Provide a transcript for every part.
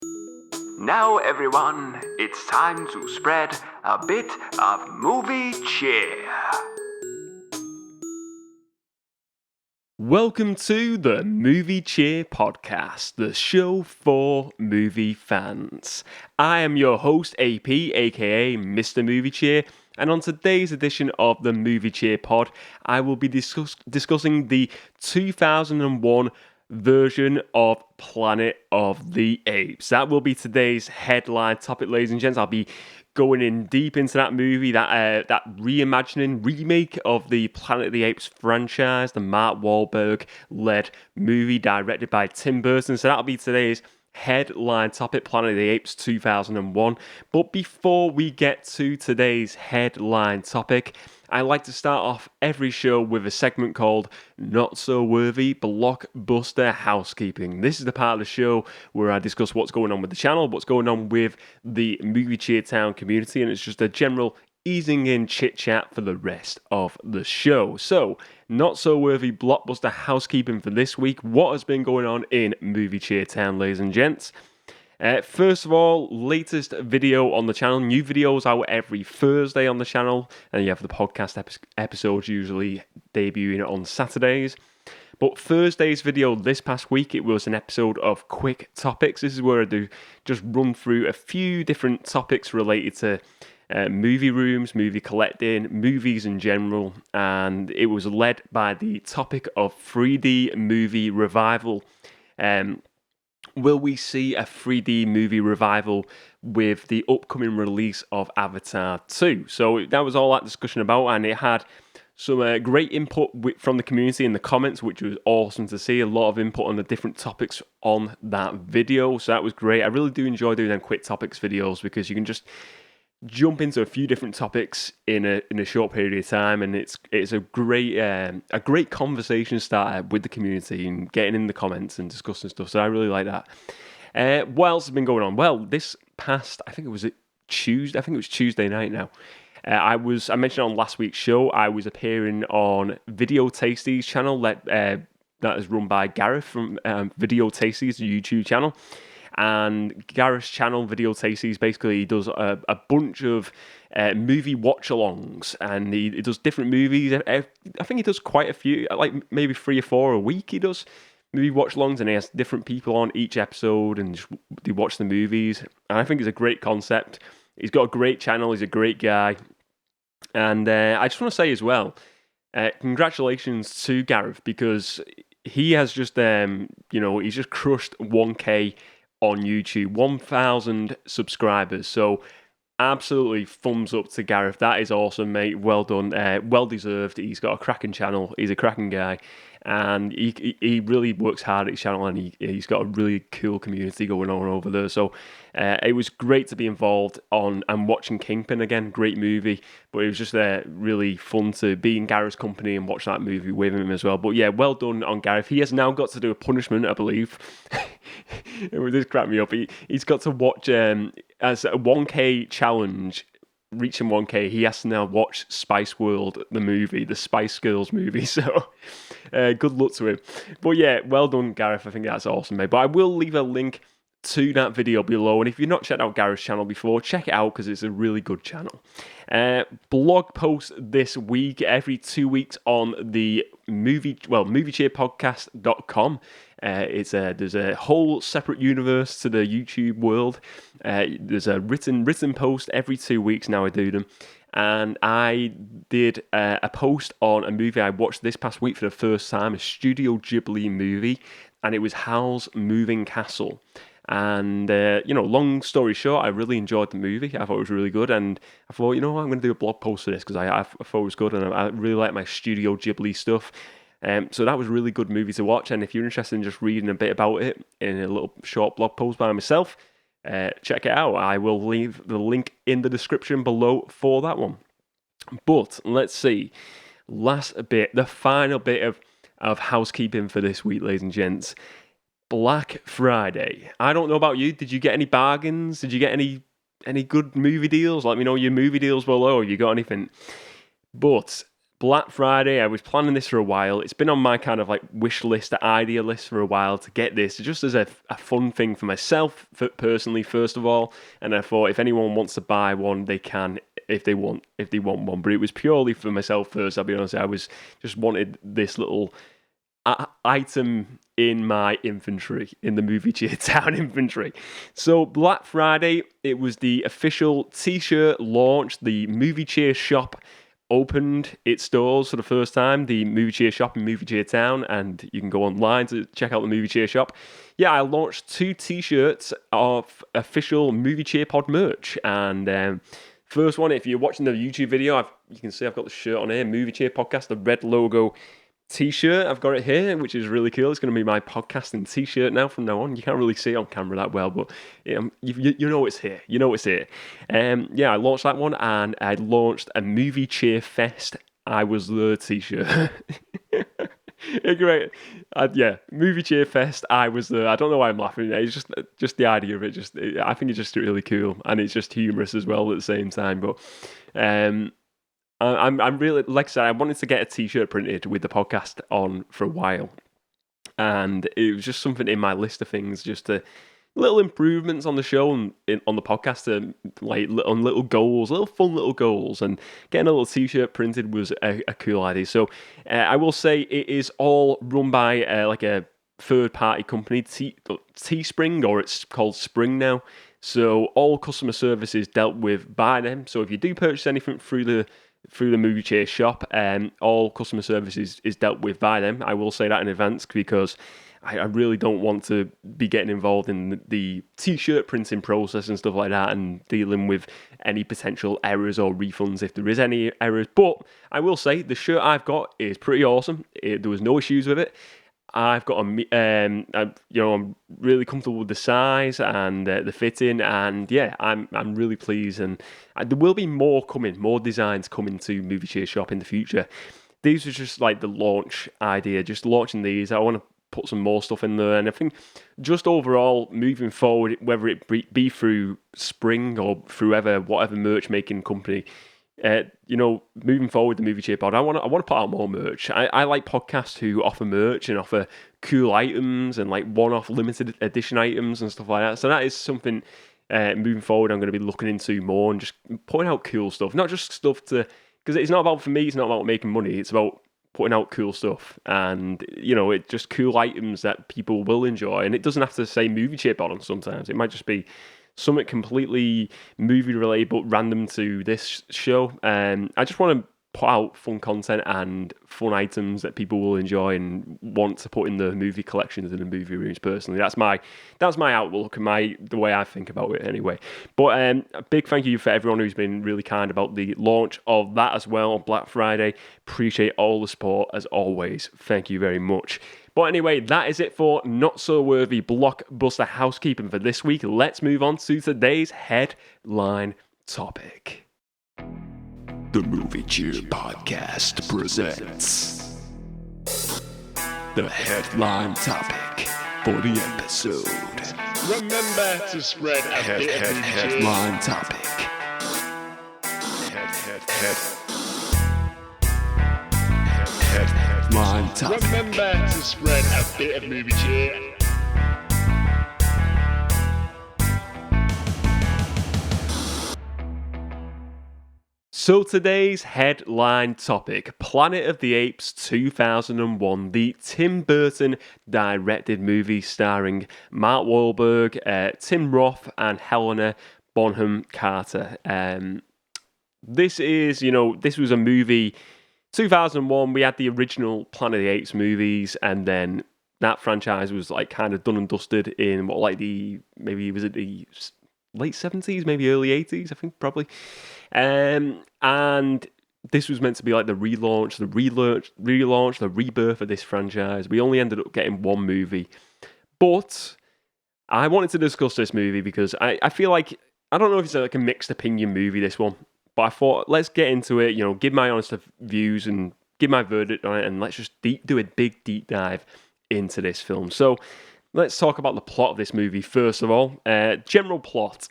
Now everyone, it's time to spread a bit of movie cheer. Welcome to the Movie Cheer Podcast, the show for movie fans. I am your host, AP, aka Mr. Movie Cheer, and on today's edition of the Movie Cheer Pod, I will be discussing the 2001 version of Planet of the Apes. That will be today's headline topic, ladies and gents. I'll be going in deep into that movie, that reimagining, remake of the Planet of the Apes franchise, the Mark Wahlberg-led movie directed by Tim Burton. So that'll be today's headline topic, Planet of the Apes 2001. But before we get to today's headline topic, I like to start off every show with a segment called Not So Worthy Blockbuster Housekeeping. This is the part of the show where I discuss what's going on with the channel, what's going on with the Movie Cheer Town community, and it's just a general easing in chit-chat for the rest of the show. So, Not So Worthy Blockbuster Housekeeping for this week. What has been going on in Movie Cheer Town, ladies and gents? First of all, latest video on the channel. New videos out every Thursday on the channel, and you have the podcast episodes usually debuting on Saturdays. But Thursday's video this past week, it was an episode of Quick Topics. This is where I do just run through a few different topics related to movie rooms, movie collecting, movies in general, and it was led by the topic of 3D movie revival. Will we see a 3D movie revival with the upcoming release of Avatar 2? So that was all that discussion about, and it had some great input from the community in the comments, which was awesome to see. A lot of input on the different topics on that video, so that was great. I really do enjoy doing them quick topics videos because you can just jump into a few different topics in a short period of time, and it's a great conversation starter with the community and getting in the comments and discussing stuff. So I really like that. What else has been going on? Well, this past, I think it was Tuesday night now. I mentioned on last week's show, I was appearing on Video Tasties channel that is run by Gareth from Video Tasties, the YouTube channel. And Gareth's channel, Video Tasties, basically he does a bunch of movie watch-alongs, and he does different movies. I think he does quite a few, like maybe 3 or 4 a week he does movie watch-alongs, and he has different people on each episode, and they watch the movies. And I think it's a great concept. He's got a great channel, he's a great guy. And I just want to say as well, congratulations to Gareth, because he has just, he's just crushed 1K on YouTube, 1,000 subscribers. So absolutely thumbs up to Gareth. That is awesome, mate. Well done. Well deserved. He's got a cracking channel. He's a cracking guy. And he really works hard at his channel, and he's got a really cool community going on over there. So it was great to be involved on and watching Kingpin again. Great movie, but it was just really fun to be in Gareth's company and watch that movie with him as well. But yeah, well done on Gareth. He has now got to do a punishment, I believe. It would just crack me up. He's got to watch as a 1K challenge. Reaching 1K, he has to now watch Spice World, the movie, the Spice Girls movie. So, good luck to him. But yeah, well done, Gareth. I think that's awesome, mate. But I will leave a link to that video below. And if you've not checked out Gareth's channel before, check it out because it's a really good channel. Blog post this week, every 2 weeks on the moviecheerpodcast.com. There's a whole separate universe to the YouTube world. There's a written post every 2 weeks now. I do them, and I did a post on a movie I watched this past week for the first time, a Studio Ghibli movie, and it was Howl's Moving Castle. And, long story short, I really enjoyed the movie. I thought it was really good. And I thought, I'm going to do a blog post for this because I thought it was good. And I really like my Studio Ghibli stuff. So that was a really good movie to watch. And if you're interested in just reading a bit about it in a little short blog post by myself, check it out. I will leave the link in the description below for that one. But let's see. The final bit of housekeeping for this week, ladies and gents. Black Friday. I don't know about you. Did you get any bargains? Did you get any good movie deals? Let me know your movie deals below if you got anything. But Black Friday, I was planning this for a while. It's been on my kind of like wish list, idea list for a while to get this, just as a fun thing for myself, personally, first of all. And I thought if anyone wants to buy one, they can if they want one. But it was purely for myself first. I'll be honest. I was just wanted this little item in my inventory, in the Movie Cheer Town inventory. So Black Friday, it was the official t-shirt launch. The Movie Cheer shop opened its doors for the first time, the Movie Cheer shop in Movie Cheer Town, and you can go online to check out the Movie Cheer shop. Yeah, I launched 2 t-shirts of official Movie Cheer Pod merch, and first one, if you're watching the YouTube video, you can see I've got the shirt on here, Movie Cheer Podcast, the red logo t-shirt. I've got it here, which is really cool. It's going to be my podcasting t-shirt now from now on. You can't really see it on camera that well, but you know it's here. You know it's here. Yeah, I launched that one, and I launched a Movie Cheer Fest. I was the t-shirt. Great. Yeah, Movie Cheer Fest. I was the. I don't know why I'm laughing. It's just the idea of it. I think it's just really cool, and it's just humorous as well at the same time. But I'm really, like I said, I wanted to get a t-shirt printed with the podcast on for a while, and it was just something in my list of things, just little improvements on the show and on the podcast, on little goals, fun little goals, and getting a little t-shirt printed was a cool idea. So I will say it is all run by like a third-party company, Teespring, or it's called Spring now. So all customer service is dealt with by them. So if you do purchase anything through the Movie Cheer shop, all customer service is dealt with by them. I will say that in advance, because I really don't want to be getting involved in the t-shirt printing process and stuff like that, and dealing with any potential errors or refunds if there is any errors. But I will say the shirt I've got is pretty awesome. There was no issues with it. I've got I'm really comfortable with the size and the fitting, and yeah, I'm really pleased. And there will be more designs coming to Movie Cheer shop in the future. These are just like the launch idea, just launching these. I want to put some more stuff in there, and I think just overall moving forward, whether it be through Spring or through whatever merch making company. Moving forward, the Movie Cheer Pod, I want to put out more merch. I like podcasts who offer merch and offer cool items and like one-off limited edition items and stuff like that. So that is something moving forward I'm going to be looking into more, and just putting out cool stuff, not just stuff because it's not about, for me, it's not about making money. It's about putting out cool stuff, and it's just cool items that people will enjoy. And it doesn't have to say Movie Cheer Pod on. Sometimes it might just be something completely movie related but random to this show. I just want to put out fun content and fun items that people will enjoy and want to put in the movie collections and the movie rooms. Personally, that's my outlook and the way I think about it anyway. But a big thank you for everyone who's been really kind about the launch of that as well on Black Friday. Appreciate all the support as always. Thank you very much. But anyway, that is it for Not So Worthy Blockbuster Housekeeping for this week. Let's move on to today's headline topic. The Movie Cheer Podcast presents the headline topic for the episode. Remember to spread a bit of headline topic. Headline topic. Remember to spread a bit of movie cheer. So today's headline topic, Planet of the Apes 2001, the Tim Burton directed movie starring Mark Wahlberg, Tim Roth and Helena Bonham Carter. This was a movie, 2001, we had the original Planet of the Apes movies, and then that franchise was like kind of done and dusted in the late 70s, maybe early 80s, I think, probably. And this was meant to be like the relaunch, the rebirth of this franchise. We only ended up getting one movie. But I wanted to discuss this movie because I feel like, I don't know if it's like a mixed opinion movie, this one, but I thought, let's get into it, give my honest views and give my verdict on it, and let's just do a big deep dive into this film. So let's talk about the plot of this movie first of all. General plot.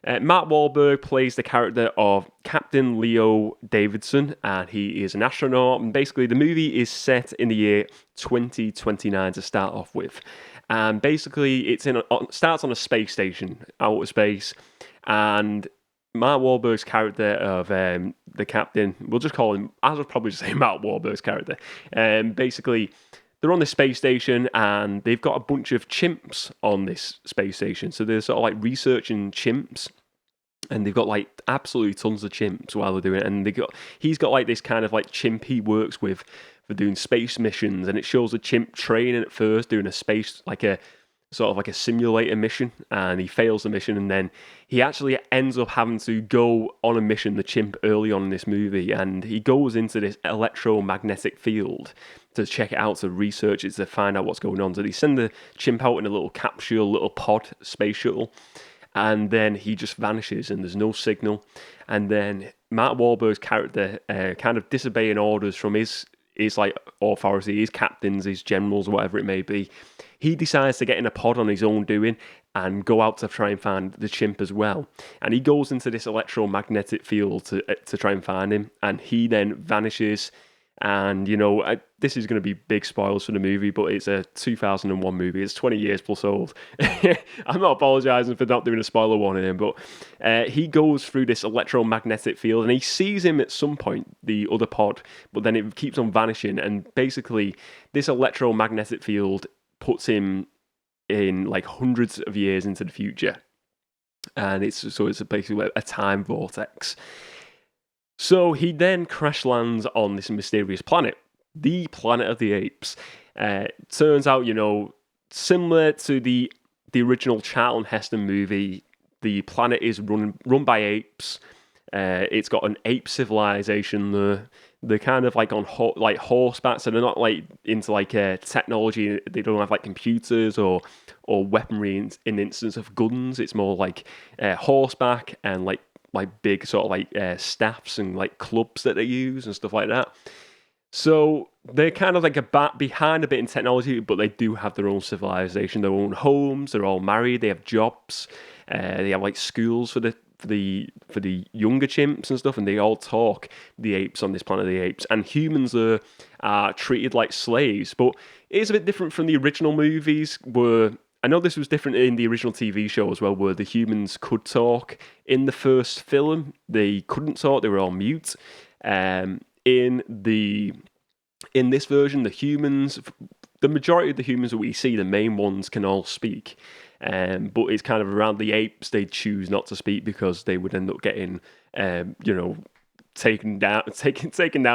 Matt Wahlberg plays the character of Captain Leo Davidson, and he is an astronaut. And basically, the movie is set in the year 2029 to start off with. And basically, it starts on a space station, outer space, and Matt Wahlberg's character of the captain, we'll just call him, I'll probably just say Matt Wahlberg's character. Basically, they're on this space station and they've got a bunch of chimps on this space station. So they're sort of like researching chimps, and they've got like absolutely tons of chimps while they're doing it. And he's got like this kind of like chimp he works with for doing space missions, and it shows a chimp training at first doing a space, like a sort of like a simulator mission, and he fails the mission, and then he actually ends up having to go on a mission, the chimp, early on in this movie, and he goes into this electromagnetic field to check it out, to research it, to find out what's going on. So they send the chimp out in a little capsule, little pod, space shuttle, and then he just vanishes and there's no signal. And then Matt Wahlberg's character, kind of disobeying orders from his like authority, his captains, his generals, whatever it may be, he decides to get in a pod on his own doing and go out to try and find the chimp as well. And he goes into this electromagnetic field to try and find him, and he then vanishes. And, you know, this is going to be big spoilers for the movie, but it's a 2001 movie. It's 20 years plus old. I'm not apologising for not doing a spoiler warning in, but he goes through this electromagnetic field and he sees him at some point, the other pod, but then it keeps on vanishing. And basically, this electromagnetic field puts him in like hundreds of years into the future. And it's basically a time vortex. So he then crash lands on this mysterious planet, the Planet of the Apes. Turns out, you know, similar to the original Charlton Heston movie, the planet is run by apes. It's got an ape civilization there. They're kind of like on horseback, so they're not like into like technology. They don't have like computers or weaponry in instance of guns. It's more like horseback and like big sort of like staffs and like clubs that they use and stuff like that. So they're kind of like behind a bit in technology, but they do have their own civilization, their own homes. They're all married. They have jobs. They have like schools for the younger chimps and stuff, and they all talk, the apes on this Planet of the Apes. And humans are treated like slaves, but it is a bit different from the original movies, where I know this was different in the original TV show as well, where the humans could talk. In the first film, they couldn't talk; they were all mute. In this version, the majority of the humans that we see, the main ones, can all speak. But it's kind of around the apes, they choose not to speak because they would end up getting, taken down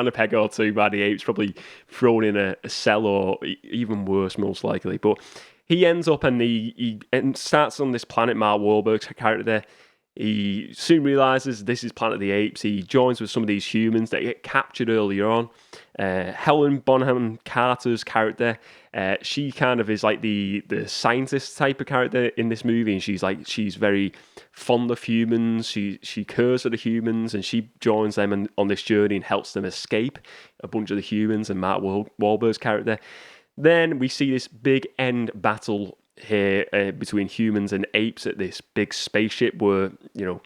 a peg or two by the apes, probably thrown in a cell or even worse, most likely. But he ends up and he starts on this planet, Mark Wahlberg's character there. He soon realises this is Planet of the Apes. He joins with some of these humans that get captured earlier on. Helen Bonham Carter's character, she kind of is like the scientist type of character in this movie, and she's very fond of humans. She cares for the humans, and she joins them on this journey and helps them escape a bunch of the humans and Mark Wahlberg's character. Then we see this big end battle here between humans and apes at this big spaceship where, you know,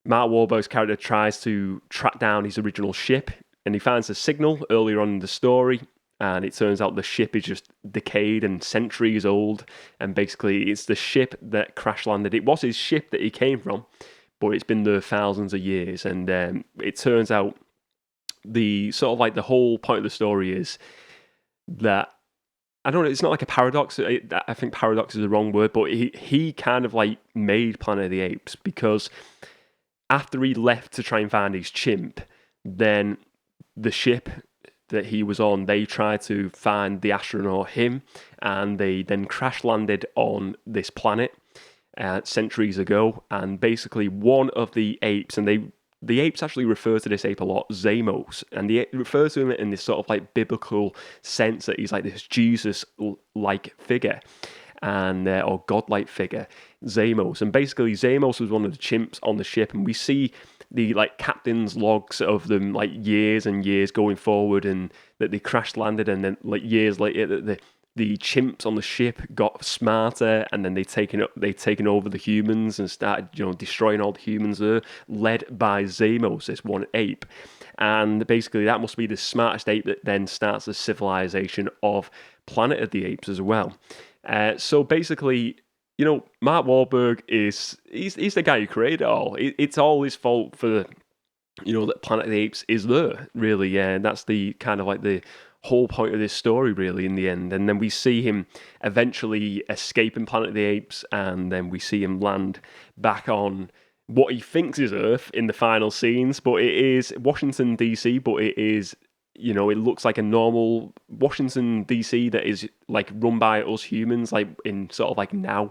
Mark Wahlberg's character tries to track down his original ship, and he finds a signal earlier on in the story, and it turns out the ship is just decayed and centuries old, and basically it's the ship that crash landed. It was his ship that he came from, but it's been there thousands of years, and it turns out the sort of like the whole point of the story is that, I don't know, it's not like a paradox. I think paradox is the wrong word, but he kind of like made Planet of the Apes because after he left to try and find his chimp, then the ship that he was on, they tried to find the astronaut, him, and they then crash landed on this planet centuries ago. And basically one of the apes, and the apes actually refer to this ape a lot, Zamos, and they refer to him in this sort of like biblical sense that he's like this Jesus-like figure, and or God-like figure, Zamos. And basically Zamos was one of the chimps on the ship, and we see the like captain's logs of them like years and years going forward, and that they crash landed, and then like years later that the the chimps on the ship got smarter, and then they'd taken over the humans and started, destroying all the humans there, led by Zamos, this one ape. And basically that must be the smartest ape that then starts the civilization of Planet of the Apes as well. So basically, Mark Wahlberg he's the guy who created it all. It's all his fault for that Planet of the Apes is there, really. Yeah, and that's the kind of like the whole point of this story, really, in the end. And then we see him eventually escaping Planet of the Apes, and then we see him land back on what he thinks is Earth in the final scenes, but it is Washington, D.C., but it is, it looks like a normal Washington, D.C. that is, like, run by us humans, like, in sort of, like, now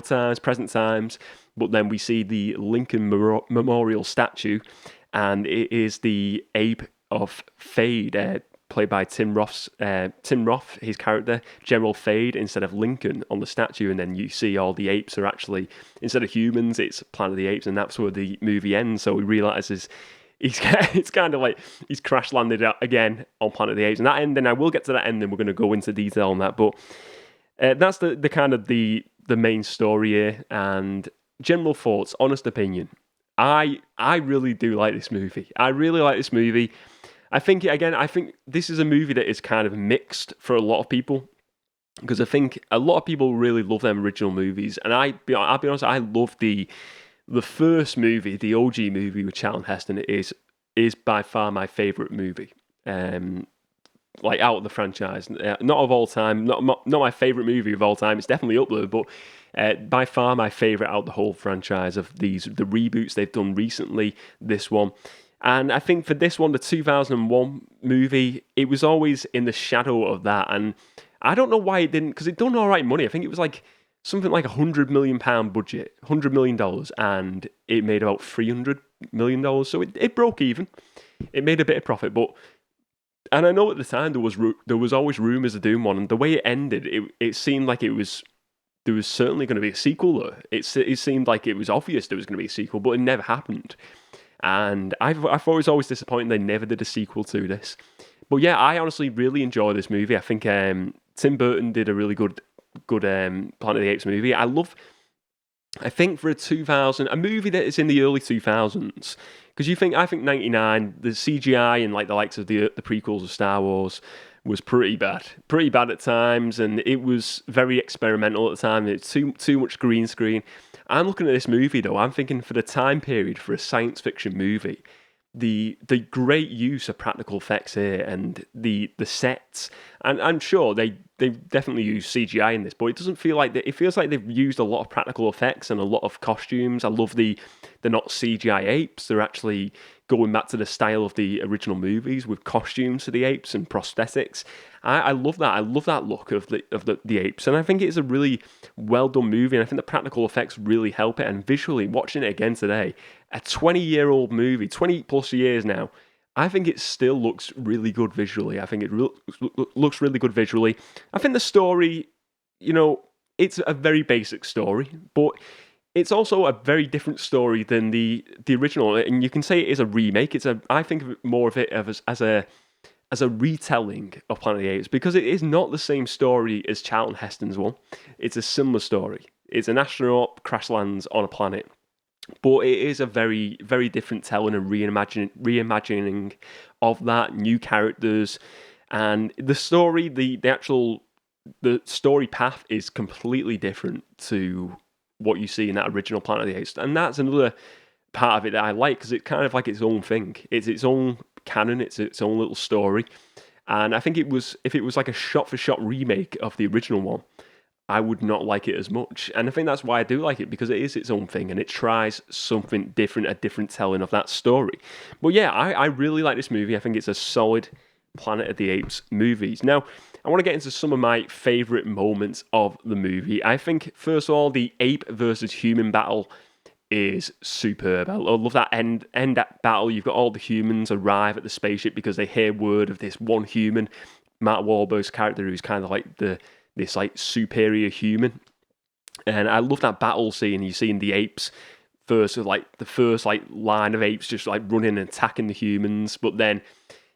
times, present times. But then we see the Lincoln Memorial statue, and it is the ape of Fade, played by Tim Roth, his character, General Fade, instead of Lincoln on the statue. And then you see all the apes are actually, instead of humans, it's Planet of the Apes, and that's where the movie ends. So he realizes it's kind of like he's crash landed again on Planet of the Apes. And that ending, I will get to that ending, we're going to go into detail on that. But that's the kind of the main story here. And general thoughts, honest opinion. I really do like this movie. I really like this movie. I think this is a movie that is kind of mixed for a lot of people, because I think a lot of people really love them original movies, and I'll be honest, I love the first movie, the OG movie with Charlton Heston. Is by far my favourite movie, like out of the franchise, not of all time, not my favourite movie of all time. It's definitely up there, but by far my favourite out of the whole franchise of the reboots they've done recently. This one. And I think for this one, the 2001 movie, it was always in the shadow of that. And I don't know why it didn't, because it done all right money. I think it was like something like £100 million budget, $100 million, and it made about $300 million. So it broke even. It made a bit of profit, and I know at the time there was always rumours of doing one, and the way it ended, it seemed like there was certainly going to be a sequel there. It seemed like it was obvious there was going to be a sequel, but it never happened. And I thought it was always disappointing they never did a sequel to this. But yeah, I honestly really enjoy this movie. I think Tim Burton did a really good Planet of the Apes movie. I think for a movie that is in the early 2000s, because I think 99, the CGI and like the likes of the prequels of Star Wars was pretty bad at times, and it was very experimental at the time. It's too much green screen. I'm looking at this movie though, I'm thinking for the time period for a science fiction movie, the great use of practical effects here and the sets, and I'm sure they definitely use CGI in this, but it doesn't feel like it feels like they've used a lot of practical effects and a lot of costumes. I love they're not CGI apes, they're actually going back to the style of the original movies with costumes for the apes and prosthetics. I love that. I love that look of the apes, and I think it's a really well done movie. And I think the practical effects really help it. And visually, watching it again today, a 20-year-old movie, 20 plus years now, I think it still looks really good visually. I think it looks really good visually. I think the story, it's a very basic story, but it's also a very different story than the original. And you can say it is a remake. I think of it more of it as a retelling of Planet of the Apes, because it is not the same story as Charlton Heston's one. It's a similar story. It's an astronaut crash lands on a planet, but it is a very, very different telling and reimagining of that, new characters, and the story, the story path is completely different to what you see in that original Planet of the Apes, and that's another part of it that I like, because it's kind of like its own thing. It's its own canon, it's its own little story. And I think if it was like a shot-for-shot remake of the original one, I would not like it as much. And I think that's why I do like it, because it is its own thing and it tries something different, a different telling of that story. But yeah, I really like this movie. I think it's a solid Planet of the Apes movies. Now, I want to get into some of my favourite moments of the movie. I think, first of all, the ape versus human battle is superb. I love that end battle. You've got all the humans arrive at the spaceship because they hear word of this one human, Mark Wahlberg's character, who's kind of like this like superior human. And I love that battle scene. You're seeing the apes first, like the first like line of apes just like running and attacking the humans, but then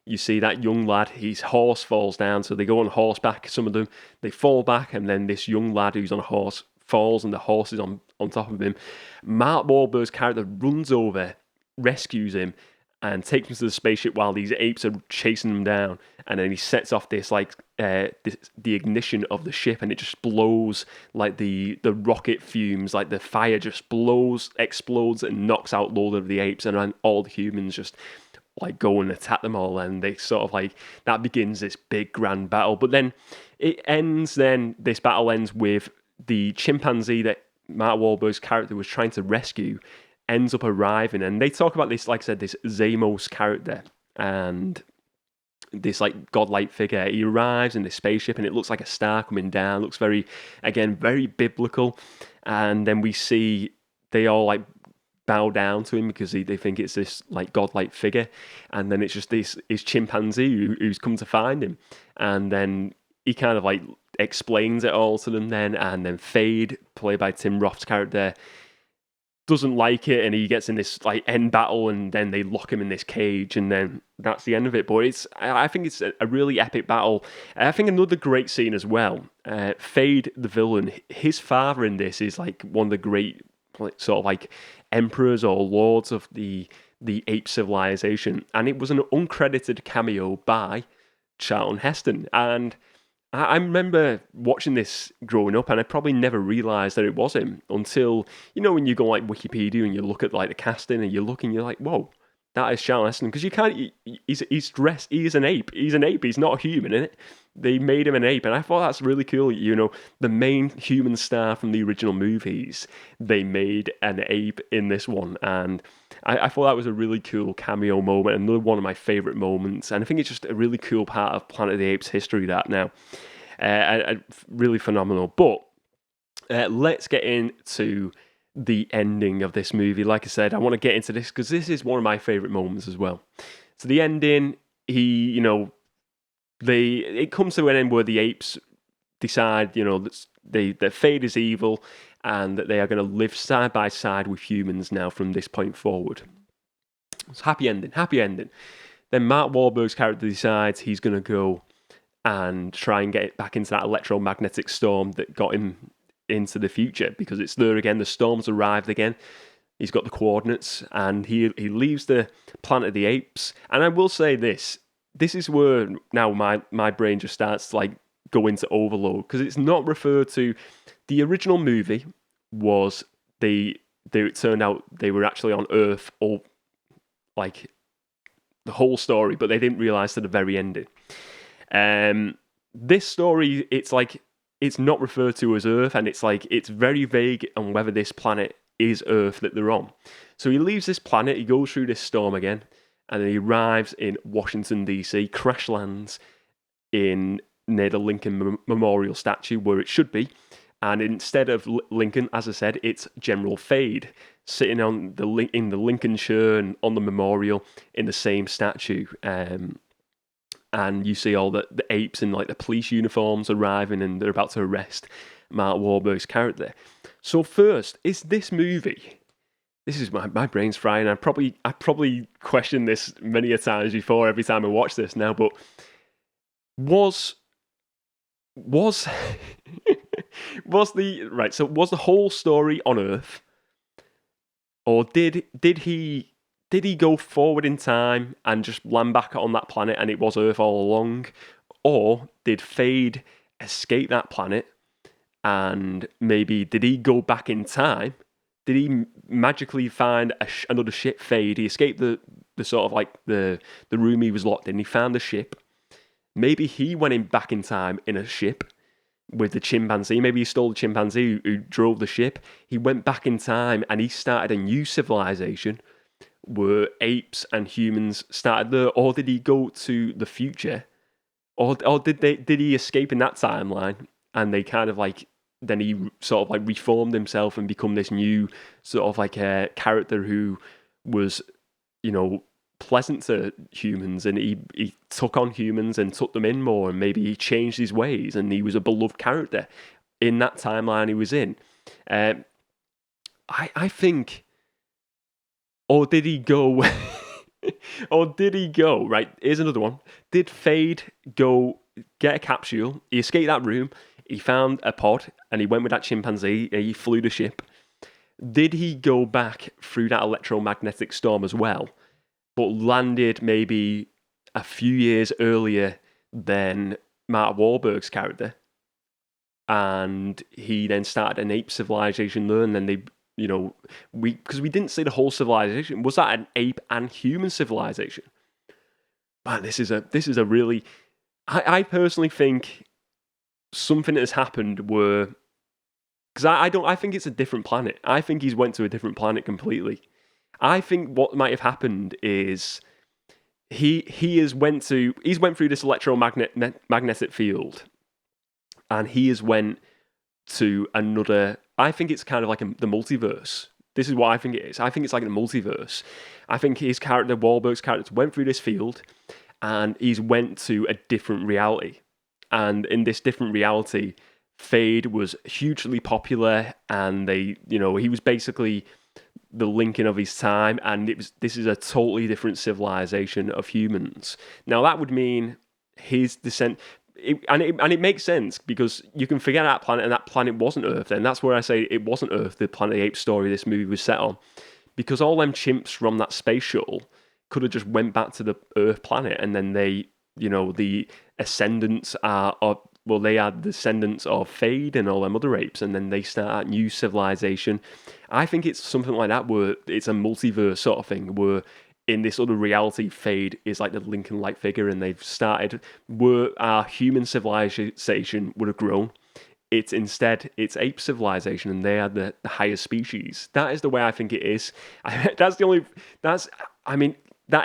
you see that young lad, his horse falls down, so they go on horseback, some of them, they fall back, and then this young lad who's on a horse falls and the horse is on top of him. Mark Wahlberg's character runs over, rescues him, and takes him to the spaceship while these apes are chasing him down. And then he sets off this, the ignition of the ship, and it just blows, like the rocket fumes, like the fire just explodes, and knocks out loads of the apes, and then all the humans just like go and attack them all, and they sort of like, that begins this big grand battle. But then this battle ends with the chimpanzee that Mark Wahlberg's character was trying to rescue ends up arriving, and they talk about this, like I said, this Zamos character and this like godlike figure. He arrives in this spaceship and it looks like a star coming down, looks very biblical, and then we see they all like bow down to him because they think it's this like godlike figure, and then it's just his chimpanzee who's come to find him, and then he kind of like explains it all to them then, and then Fade, played by Tim Roth's character, doesn't like it, and he gets in this like end battle, and then they lock him in this cage, and then that's the end of it. But I think it's a really epic battle. I think another great scene as well. Fade, the villain, his father in this is like one of the great sort of like emperors or lords of the ape civilization, and it was an uncredited cameo by Charlton Heston. And I remember watching this growing up, and I probably never realised that it was him until, when you go like Wikipedia and you look at like the casting and you look and you're like, whoa, that is Charlton Heston. Because you can't, he's dressed, he's an ape. He's an ape, he's not a human, innit? They made him an ape, and I thought that's really cool. The main human star from the original movies, they made an ape in this one, and I thought that was a really cool cameo moment, another one of my favourite moments, and I think it's just a really cool part of Planet of the Apes history, that now. Really phenomenal. But let's get into the ending of this movie. Like I said, I want to get into this because this is one of my favourite moments as well. So the ending, it comes to an end where the apes decide, that Fade is evil, and that they are going to live side by side with humans now from this point forward. It's happy ending. Then Mark Wahlberg's character decides he's going to go and try and get it back into that electromagnetic storm that got him into the future, because it's there again. The storm's arrived again. He's got the coordinates, and he leaves the Planet of the Apes. And I will say this is where now my brain just starts to like go into overload, because it's not referred to. The original movie was it turned out they were actually on Earth, or like the whole story, but they didn't realise to the very ending. This story, it's like it's not referred to as Earth, and it's like it's very vague on whether this planet is Earth that they're on. So he leaves this planet, he goes through this storm again, and then he arrives in Washington DC, crash lands near the Lincoln Memorial statue where it should be, and instead of Lincoln, as I said, it's General Fade sitting in the Lincolnshire and on the memorial in the same statue. And you see all the apes in like the police uniforms arriving, and they're about to arrest Mark Wahlberg's character. So first, is this movie? This is my brain's frying. I probably questioned this many a times before every time I watch this now, but was the whole story on Earth, or did he go forward in time and just land back on that planet and it was Earth all along? Or did Fade escape that planet, and maybe did he go back in time? Did he magically find another ship, Fade? He escaped the sort of like the room he was locked in. He found the ship. Maybe he went back in time in a ship with the chimpanzee. Maybe he stole the chimpanzee who drove the ship. He went back in time and he started a new civilization where apes and humans started there. Or did he go to the future? Or did he escape in that timeline, and they kind of like, then he sort of like reformed himself and become this new sort of like a character who was, pleasant to humans, and he took on humans and took them in more, and maybe he changed his ways and he was a beloved character in that timeline he was in. I think, or did he go Or did he go, right, here's another one. Did Fade go get a capsule? He escaped that room, he found a pod, and he went with that chimpanzee, and he flew the ship. Did he go back through that electromagnetic storm as well, but landed maybe a few years earlier than Mark Wahlberg's character? And he then started an ape civilization there, and then they, because we didn't see the whole civilization. Was that an ape and human civilization? Man, this is a really, I personally think something that has happened where, because I think it's a different planet. I think he's went to a different planet completely. I think what might have happened is he's went through this electromagnetic field, and he has went to another. I think it's kind of like the multiverse. This is what I think it is. I think it's like the multiverse. I think his character, Wahlberg's character, went through this field, and he's went to a different reality. And in this different reality, Fade was hugely popular, and he was basically the Lincoln of his time, and this is a totally different civilization of humans. Now that would mean his descent, and it makes sense because you can forget that planet, and that planet wasn't Earth. And that's where I say it wasn't Earth, the Planet of the Apes story this movie was set on, because all them chimps from that space shuttle could have just went back to the Earth planet, and then they, the ascendants they are descendants of Fade and all them other apes, and then they start a new civilization. I think it's something like that, where it's a multiverse sort of thing, where in this other reality, Fade is like the Lincoln-like figure, and they've started where our human civilization would have grown. It's ape civilization, and they are the higher species. That is the way I think it is. That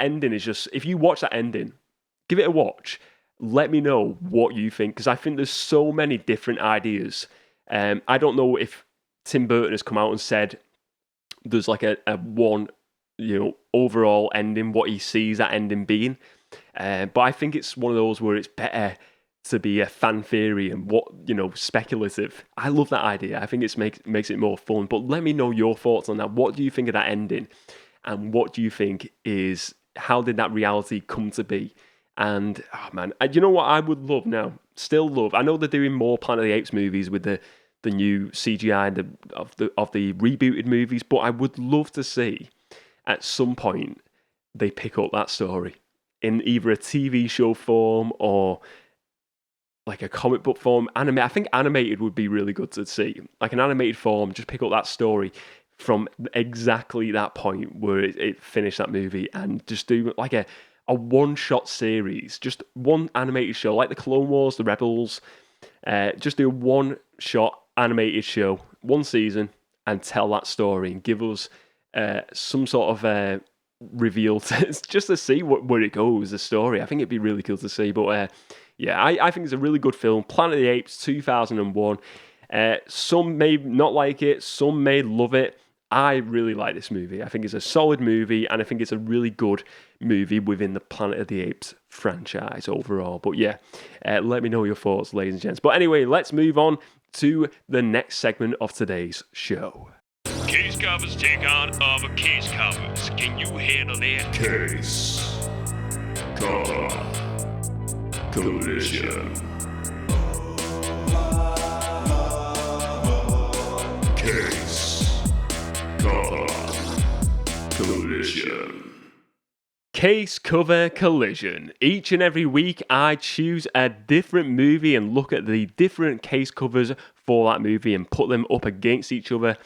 ending is just, if you watch that ending, give it a watch. Let me know what you think, because I think there's so many different ideas. I don't know if Tim Burton has come out and said there's like a one, overall ending, what he sees that ending being. But I think it's one of those where it's better to be a fan theory and speculative. I love that idea. I think it makes it more fun. But let me know your thoughts on that. What do you think of that ending? And what do you think how did that reality come to be? And, oh man, you know what I would love now? Still love. I know they're doing more Planet of the Apes movies with the new CGI of the rebooted movies, but I would love to see at some point they pick up that story in either a TV show form or like a comic book form. I think animated would be really good to see. Like an animated form, just pick up that story from exactly that point where it finished that movie, and just do like a one-shot series, just one animated show, like the Clone Wars, the Rebels. Just do a one-shot animated show, one season, and tell that story and give us some sort of reveal just to see where it goes, the story. I think it'd be really cool to see. But I think it's a really good film. Planet of the Apes, 2001. Some may not like it, some may love it. I really like this movie. I think it's a solid movie, and I think it's a really good movie within the Planet of the Apes franchise overall. But let me know your thoughts, ladies and gents. But anyway, let's move on to the next segment of today's show. Case covers take on other case covers. Can you handle that? Case cover collision. Case cover collision. Case cover collision. Each and every week I choose a different movie and look at the different case covers for that movie and put them up against each other,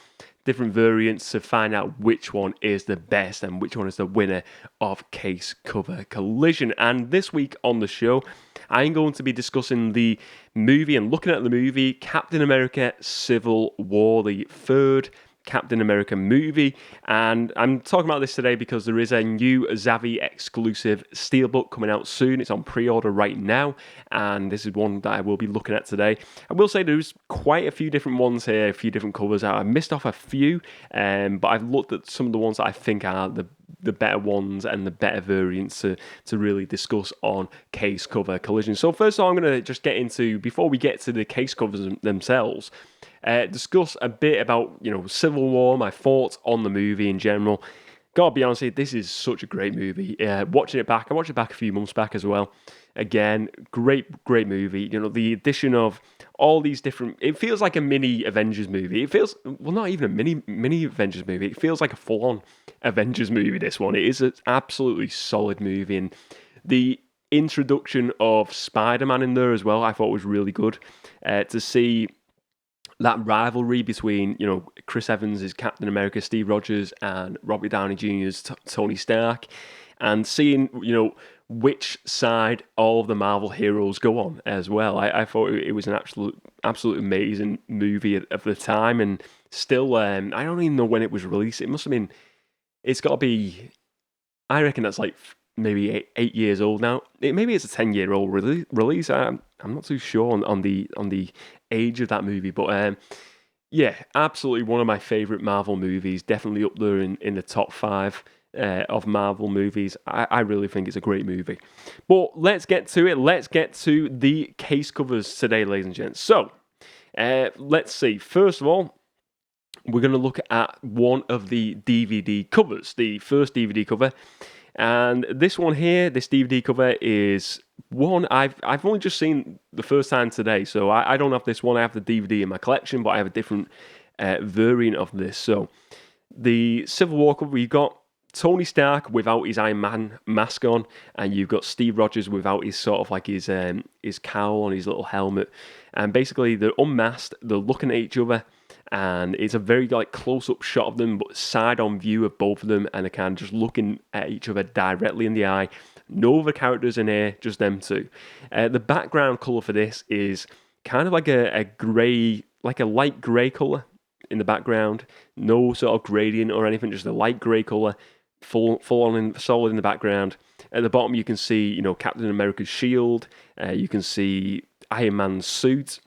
different variants, to find out which one is the best and which one is the winner of Case Cover Collision. And this week on the show, I'm going to be discussing the movie and looking at the movie Captain America Civil War, the third Captain America movie. And I'm talking about this today because there is a new Zavvi exclusive steelbook coming out soon. It's on pre-order right now, and this is one that I will be looking at today. I will say there's quite a few different ones here, a few different covers. I missed off a few, but I've looked at some of the ones that I think are the better ones and the better variants to really discuss on Case Cover Collision. So first of all, I'm going to just get into, before we get to the case covers themselves, discuss a bit about, Civil War, my thoughts on the movie in general. Gotta be honest, this is such a great movie. Watching it back, I watched it back a few months back as well. Again, great movie. You know, the addition of all these different. It feels like a mini Avengers movie. It feels not even a mini Avengers movie. It feels like a full on Avengers movie. This one, it is an absolutely solid movie, and the introduction of Spider-Man in there as well, I thought was really good. To see that rivalry between, you know, Chris Evans as Captain America, Steve Rogers, and Robert Downey Jr.'s Tony Stark, and seeing, you know, which side all of the Marvel heroes go on as well. I thought it was an absolute amazing movie of the time, and still, I don't even know when it was released. It must have been, it's got to be, I reckon that's like maybe 8 years old now. Maybe it's a 10-year-old release. I'm not too sure on the age of that movie, but yeah, absolutely one of my favorite Marvel movies. Definitely up there in the top 5 of Marvel movies. I really think it's a great movie. But let's get to it. Let's get to the case covers today, ladies and gents. So let's see. First of all, we're going to look at one of the DVD covers, the first DVD cover. And this one here, this DVD cover is one I've only just seen the first time today, so I don't have this one. I have the DVD in my collection, but I have a different variant of this. So the Civil War cover, you've got Tony Stark without his Iron Man mask on, and you've got Steve Rogers without his sort of like his cowl and his little helmet. And basically they're unmasked, they're looking at each other, and it's a very like close-up shot of them, but side-on view of both of them, and they're kind of just looking at each other directly in the eye. No other characters in here, just them two. The background colour for this is kind of like a grey, like a light grey colour in the background. No sort of gradient or anything, just a light grey colour, full on in, solid in the background. At the bottom you can see, you know, Captain America's shield. You can see Iron Man's suit.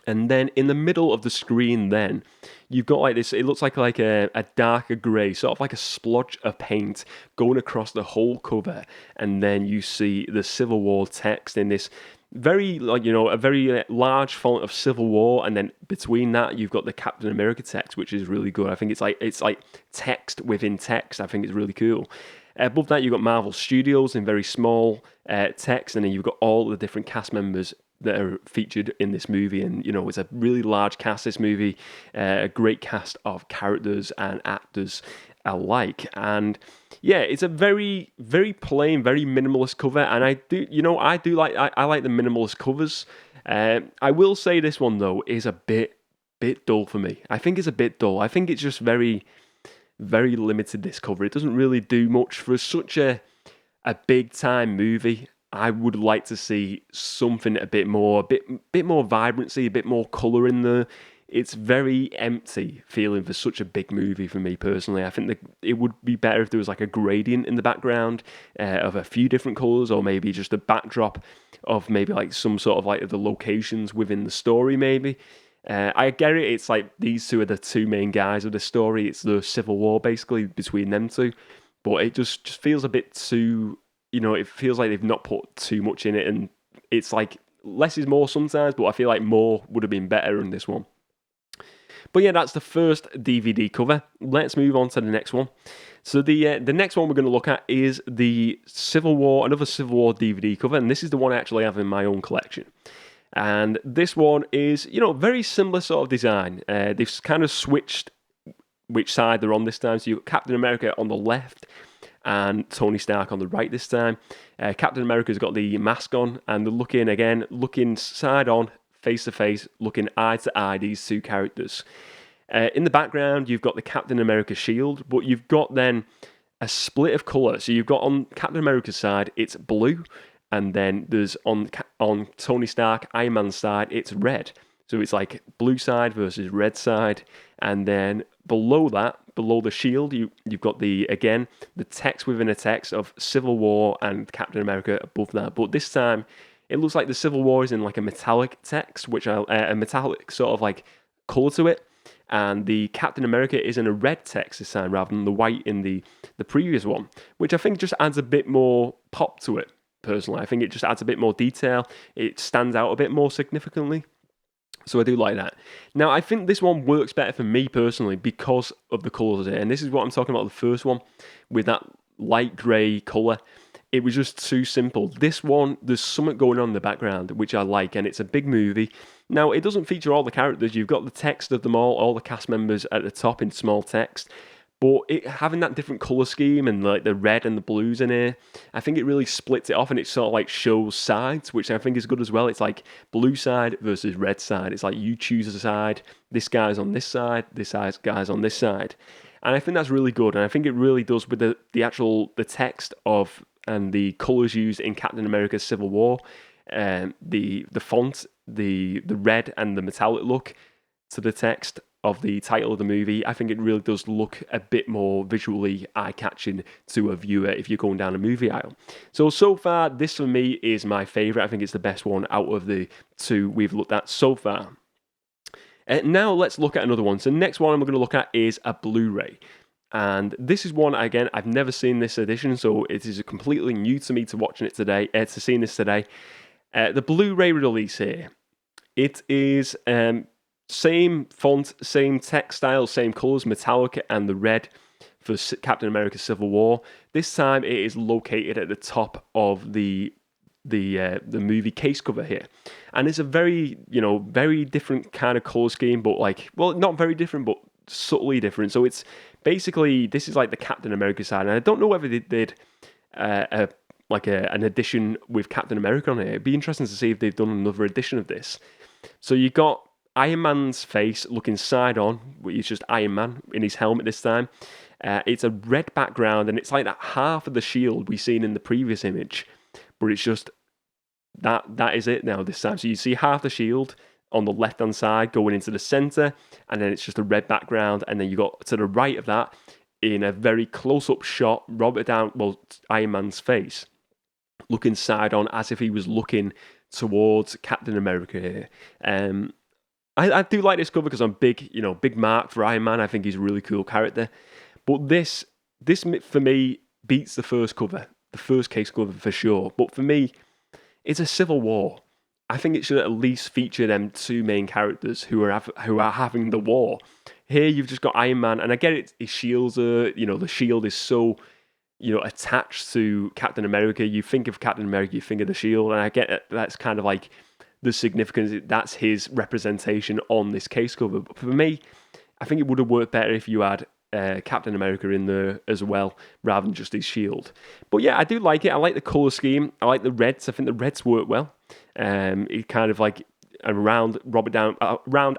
And then in the middle of the screen then, you've got like this, it looks like a darker grey, sort of like a splotch of paint going across the whole cover. And then you see the Civil War text in this very, like, you know, a very large font of Civil War. And then between that, you've got the Captain America text, which is really good. I think it's like text within text. I think it's really cool. Above that, you've got Marvel Studios in very small text. And then you've got all the different cast members that are featured in this movie, and you know, it's a really large cast, this movie, a great cast of characters and actors alike. And yeah, it's a very plain, very minimalist cover, and I like the minimalist covers. I will say this one though is a bit dull for me. I think it's a bit dull. I think it's just very limited, this cover. It doesn't really do much for such a big time movie. I would like to see something a bit more vibrancy, a bit more colour in there. It's very empty feeling for such a big movie for me personally. I think that it would be better if there was like a gradient in the background of a few different colours, or maybe just a backdrop of maybe like some sort of like the locations within the story maybe. I get it, it's like these two are the two main guys of the story. It's the Civil War basically between them two. But it just feels a bit too... You know, it feels like they've not put too much in it, and it's like less is more sometimes, but I feel like more would have been better in this one. But yeah, that's the first DVD cover. Let's move on to the next one. So the next one we're going to look at is the Civil War, another Civil War DVD cover, and this is the one I actually have in my own collection. And this one is, you know, very similar sort of design. They've kind of switched which side they're on this time. So you've got Captain America on the left, and Tony Stark on the right this time. Captain America's got the mask on, and they're looking side on, face to face, looking eye to eye, these two characters. In the background, you've got the Captain America shield, but you've got then a split of colour. So you've got on Captain America's side, it's blue, and then there's on Tony Stark, Iron Man's side, it's red. So it's like blue side versus red side, and then below that, below the shield, you've got the text within a text of Civil War and Captain America above that. But this time, it looks like the Civil War is in like a metallic text, a metallic sort of like colour to it, and the Captain America is in a red text this time rather than the white in the previous one, which I think just adds a bit more pop to it. Personally, I think it just adds a bit more detail. It stands out a bit more significantly. So I do like that. Now, I think this one works better for me personally because of the colours here. And this is what I'm talking about, the first one, with that light grey colour. It was just too simple. This one, there's something going on in the background, which I like, and it's a big movie. Now, it doesn't feature all the characters. You've got the text of them all the cast members at the top in small text. But having that different colour scheme and like the red and the blues in here, I think it really splits it off, and it sort of like shows sides, which I think is good as well. It's like blue side versus red side. It's like you choose a side. This guy's on this side. This guy's on this side. And I think that's really good. And I think it really does with the text of and the colours used in Captain America Civil War, the font, the red and the metallic look to the text of the title of the movie. I think it really does look a bit more visually eye-catching to a viewer if you're going down a movie aisle. So far, this for me is my favourite. I think it's the best one out of the two we've looked at so far. Now let's look at another one. So the next one I'm going to look at is a Blu-ray. And this is one, again, I've never seen this edition, so it is completely new to me to watching it today, to seeing this today. The Blu-ray release here, it is same font, same text style, same colours, metallic and the red for Captain America Civil War. This time it is located at the top of the movie case cover here. And it's a very different kind of colour scheme, but not very different, but subtly different. So it's basically, this is like the Captain America side, and I don't know whether they did an edition with Captain America on it. It'd be interesting to see if they've done another edition of this. So you got Iron Man's face looking side on, which is just Iron Man in his helmet this time. It's a red background, and it's like that half of the shield we've seen in the previous image, but it's just that is it now this time. So you see half the shield on the left-hand side going into the centre, and then it's just a red background, and then you got to the right of that, in a very close-up shot, Iron Man's face, looking side on as if he was looking towards Captain America here. I do like this cover because I'm big mark for Iron Man. I think he's a really cool character. But this for me beats the first cover, the first case cover for sure. But for me, it's a Civil War. I think it should at least feature them two main characters who are having the war. Here you've just got Iron Man, and I get it. His shields are, the shield is so, attached to Captain America. You think of Captain America, you think of the shield, and I get it. That's kind of like the significance. That's his representation on this case cover. But for me, I think it would have worked better if you had Captain America in there as well, rather than just his shield. But yeah, I do like it. I like the colour scheme. I like the reds. I think the reds work well. It kind of like around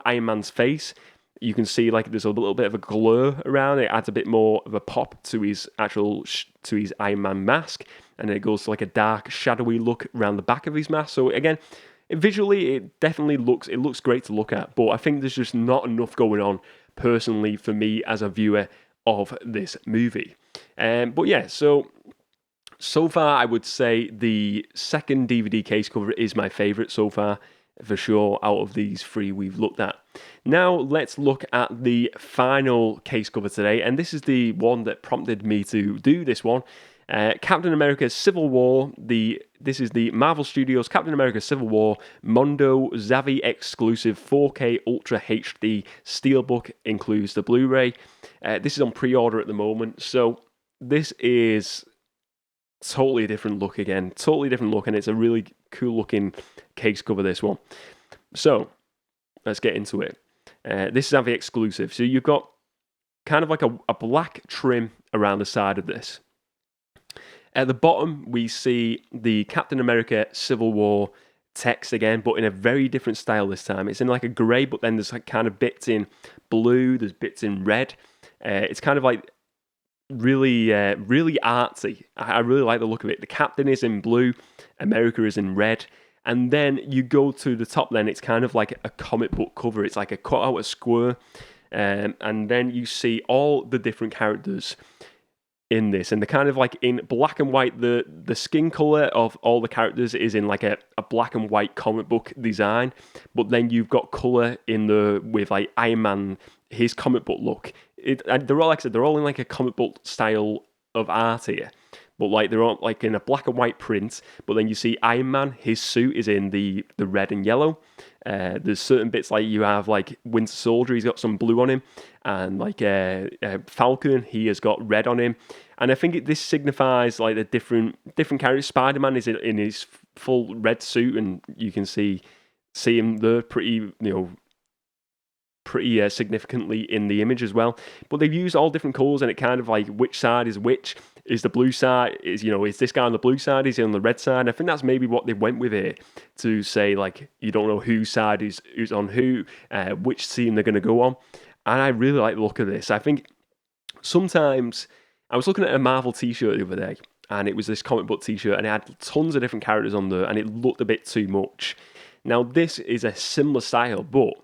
Iron Man's face, you can see like there's a little bit of a glare around it. Adds a bit more of a pop to his to his Iron Man mask, and then it goes to like a dark, shadowy look around the back of his mask. So again, visually, it definitely looks great to look at, but I think there's just not enough going on personally for me as a viewer of this movie. But yeah, so far I would say the second DVD case cover is my favourite so far, for sure, out of these three we've looked at. Now let's look at the final case cover today, and this is the one that prompted me to do this one. Captain America Civil War. This is the Marvel Studios Captain America Civil War Mondo Zavi exclusive 4K Ultra HD Steelbook, includes the Blu-ray. This is on pre-order at the moment, so this is totally different look again. Totally different look, and it's a really cool looking case cover, this one. So let's get into it. This is Zavi exclusive. So you've got kind of like a black trim around the side of this. At the bottom, we see the Captain America Civil War text again, but in a very different style this time. It's in like a grey, but then there's like kind of bits in blue, there's bits in red. It's kind of like really artsy. I really like the look of it. The Captain is in blue, America is in red, and then you go to the top, then it's kind of like a comic book cover. It's like a cut out a square, and then you see all the different characters in this, and they're kind of like in black and white. The skin color of all the characters is in like a black and white comic book design, but then you've got color with like Iron Man, his comic book look. They're all, like I said, they're all in like a comic book style of art here. but like they're all like in a black and white print. But then you see Iron Man, his suit is in the red and yellow. There's certain bits like you have like Winter Soldier, he's got some blue on him, and like Falcon, he has got red on him. And I think this signifies like the different characters. Spider-Man is in his full red suit, and you can see him there pretty significantly in the image as well. But they've used all different colours, and it kind of like which side is which. Is the blue side, is this guy on the blue side, is he on the red side? I think that's maybe what they went with here, to say like you don't know whose side is on who, which scene they're going to go on. And I really like the look of this. I think sometimes, I was looking at a Marvel t-shirt the other day, and it was this comic book t-shirt, and it had tons of different characters on there, and it looked a bit too much. Now this is a similar style, but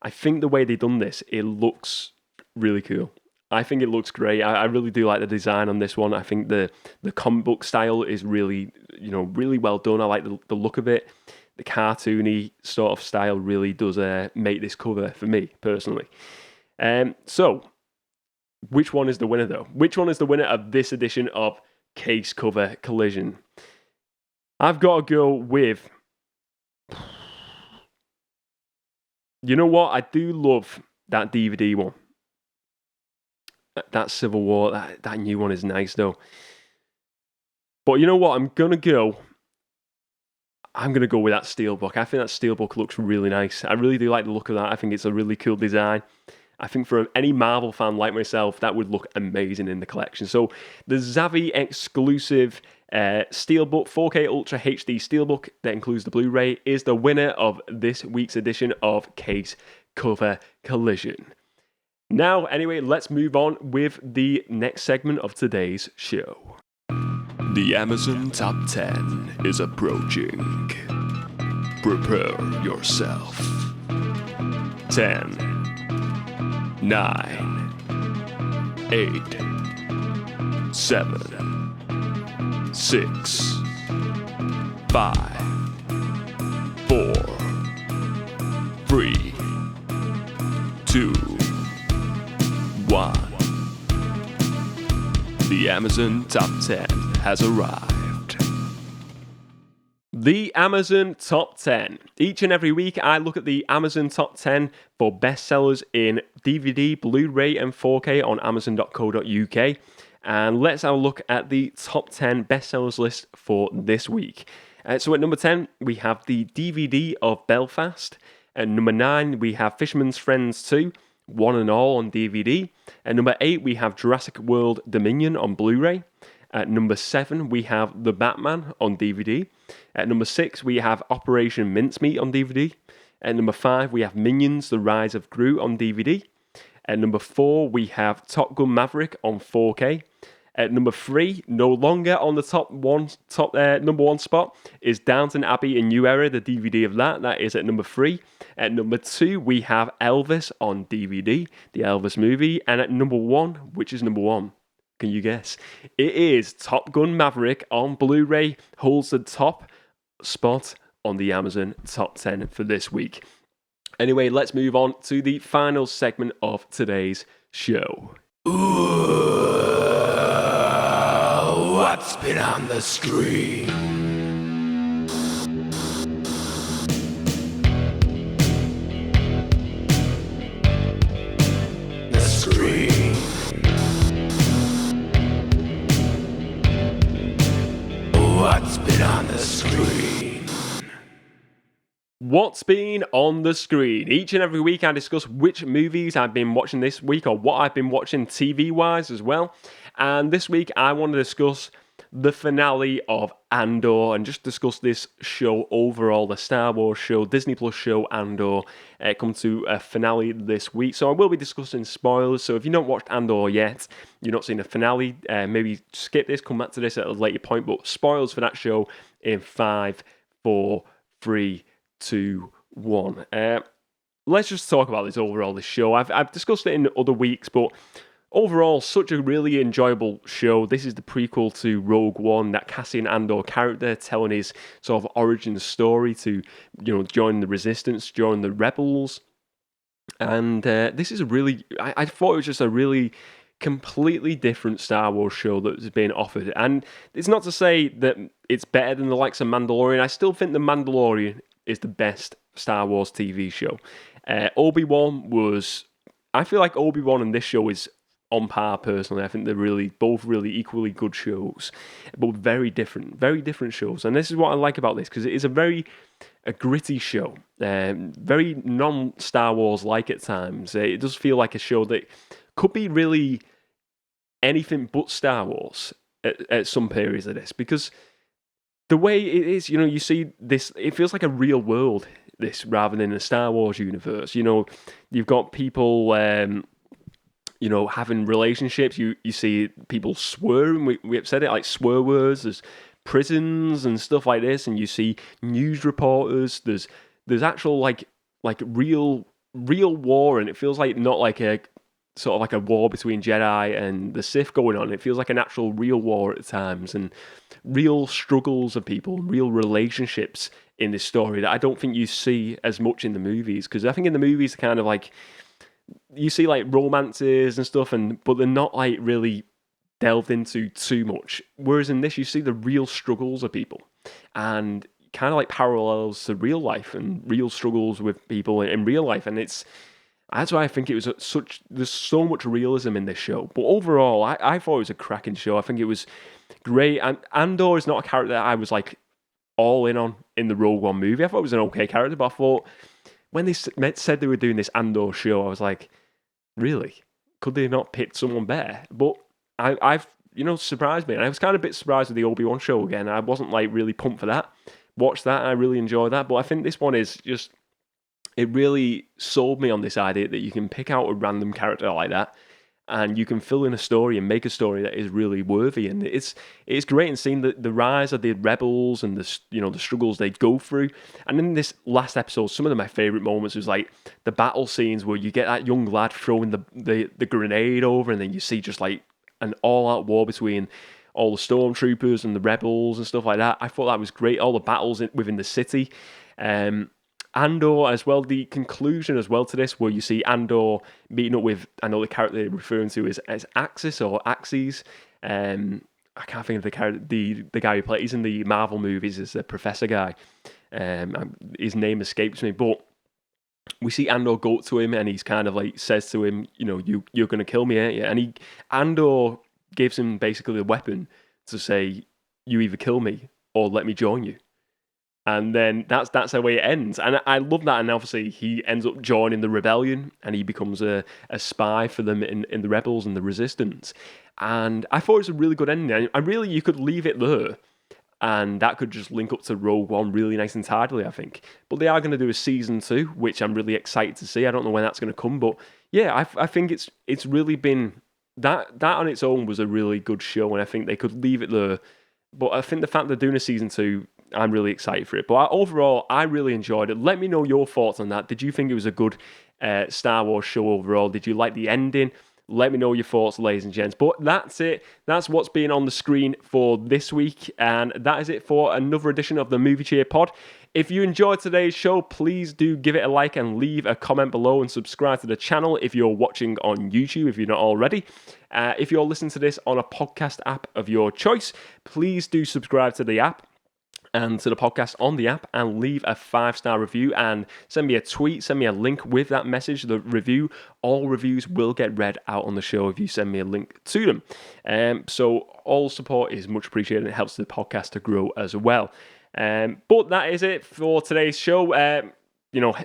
I think the way they've done this, it looks really cool. I think it looks great. I really do like the design on this one. I think the comic book style is really, really well done. I like the look of it. The cartoony sort of style really does make this cover for me, personally. So, which one is the winner, though? Which one is the winner of this edition of Case Cover Collision? I've got to go with... You know what? I do love that DVD one. That Civil War, that new one is nice though. But you know what? I'm gonna go with that Steelbook. I think that Steelbook looks really nice. I really do like the look of that. I think it's a really cool design. I think for any Marvel fan like myself, that would look amazing in the collection. So the Zavvi exclusive Steelbook 4K Ultra HD Steelbook that includes the Blu-ray is the winner of this week's edition of Case Cover Collision. Now, anyway, let's move on with the next segment of today's show. The Amazon Top 10 is approaching. Prepare yourself. 10, 9, 8, 7, 6, 5, 4, 3, 2, 1. The Amazon Top 10 has arrived. The Amazon Top 10. Each and every week, I look at the Amazon Top 10 for bestsellers in DVD, Blu-ray, and 4K on Amazon.co.uk. And let's have a look at the top 10 bestsellers list for this week. So at number 10, we have the DVD of Belfast. At number 9, we have Fisherman's Friends 2. One and All on DVD. At number 8, we have Jurassic World Dominion on Blu-ray. At number 7, we have The Batman on DVD. At number 6, we have Operation Mincemeat on DVD. At number 5, we have Minions: The Rise of Gru on DVD. At number 4, we have Top Gun Maverick on 4K. At number 3, no longer on the number one spot, is Downton Abbey: A New Era, the DVD of that. That is at number 3. At number 2, we have Elvis on DVD, the Elvis movie. And at number 1, which is number 1? Can you guess? It is Top Gun Maverick on Blu-ray, holds the top spot on the Amazon Top 10 for this week. Anyway, let's move on to the final segment of today's show. What's been on the screen? The screen. What's been on the screen? What's been on the screen? Each and every week I discuss which movies I've been watching this week or what I've been watching TV-wise as well. And this week I want to discuss the finale of Andor and just discuss this show overall, the Star Wars show, Disney Plus show Andor, come to a finale this week. So I will be discussing spoilers. So if you've not watched Andor yet, you're not seeing the finale, maybe skip this, come back to this at a later point. But spoilers for that show in 5, 4, 3, 2, 1. Let's just talk about this overall, this show. I've discussed it in other weeks, but overall, such a really enjoyable show. This is the prequel to Rogue One, that Cassian Andor character telling his sort of origin story to, join the Resistance, join the Rebels. And this is I thought it was just a really completely different Star Wars show that's been offered. And it's not to say that it's better than the likes of Mandalorian. I still think The Mandalorian is the best Star Wars TV show. Obi-Wan was... I feel like Obi-Wan and this show is on par, personally. I think they're both really equally good shows, but very different shows. And this is what I like about this, because it is a gritty show, very non-Star Wars-like at times. It does feel like a show that could be really anything but Star Wars at some periods of this, because the way it is, you see this, it feels like a real world, this, rather than a Star Wars universe. You've got people... having relationships. You see people swearing. We have said it, like swear words. There's prisons and stuff like this, and you see news reporters. There's actual like real war, and it feels like not like a sort of like a war between Jedi and the Sith going on. It feels like an actual real war at times, and real struggles of people, real relationships in this story that I don't think you see as much in the movies, because I think in the movies kind of like you see like romances and stuff, but they're not like really delved into too much. Whereas in this, you see the real struggles of people, and kind of like parallels to real life and real struggles with people in real life. And that's why I think it was there's so much realism in this show. But overall, I thought it was a cracking show. I think it was great. And Andor is not a character that I was like all in on in the Rogue One movie. I thought it was an okay character, but I thought when they said they were doing this Andor show, I was like, really? Could they not pick someone better? But I've surprised me. And I was kind of a bit surprised with the Obi-Wan show again. I wasn't like really pumped for that. Watched that and I really enjoyed that. But I think this one is just, it really sold me on this idea that you can pick out a random character like that and you can fill in a story and make a story that is really worthy. And it's great in seeing the rise of the rebels and the struggles they go through. And in this last episode, some of my favourite moments was like the battle scenes where you get that young lad throwing the grenade over, and then you see just like an all-out war between all the stormtroopers and the rebels and stuff like that. I thought that was great. All the battles within the city. Andor as well, the conclusion as well to this, where you see Andor meeting up with, I know the character they're referring to as Axis or Axes. I can't think of the character, the guy who plays in the Marvel movies is the professor guy. His name escapes me, but we see Andor go up to him and he's kind of like says to him, you're going to kill me, aren't you? And Andor gives him basically a weapon to say, you either kill me or let me join you. And then that's the way it ends. And I love that. And obviously he ends up joining the rebellion and he becomes a spy for them in the rebels and the resistance. And I thought it was a really good ending. You could leave it there and that could just link up to Rogue One really nice and tidily, I think. But they are going to do a season 2, which I'm really excited to see. I don't know when that's going to come, but yeah, I think it's really been that on its own was a really good show, and I think they could leave it there. But I think the fact they're doing a season 2, I'm really excited for it. But overall, I really enjoyed it. Let me know your thoughts on that. Did you think it was a good Star Wars show overall? Did you like the ending? Let me know your thoughts, ladies and gents. But that's it. That's what's been on the screen for this week. And that is it for another edition of the Movie Cheer Pod. If you enjoyed today's show, please do give it a like and leave a comment below and subscribe to the channel if you're watching on YouTube, if you're not already. If you're listening to this on a podcast app of your choice, please do subscribe to the app and to the podcast on the app and leave a 5-star review and send me a tweet, send me a link with that message, the review. All reviews will get read out on the show if you send me a link to them. So all support is much appreciated and it helps the podcast to grow as well. But that is it for today's show.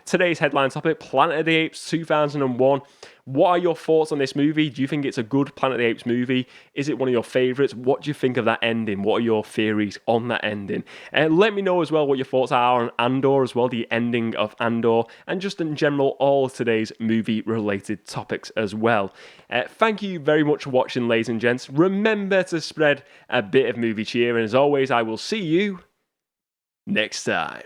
Today's headline topic, Planet of the Apes 2001. What are your thoughts on this movie? Do you think it's a good Planet of the Apes movie? Is it one of your favourites? What do you think of that ending? What are your theories on that ending? Let me know as well what your thoughts are on Andor as well, the ending of Andor, and just in general, all of today's movie-related topics as well. Thank you very much for watching, ladies and gents. Remember to spread a bit of movie cheer, and as always, I will see you next time.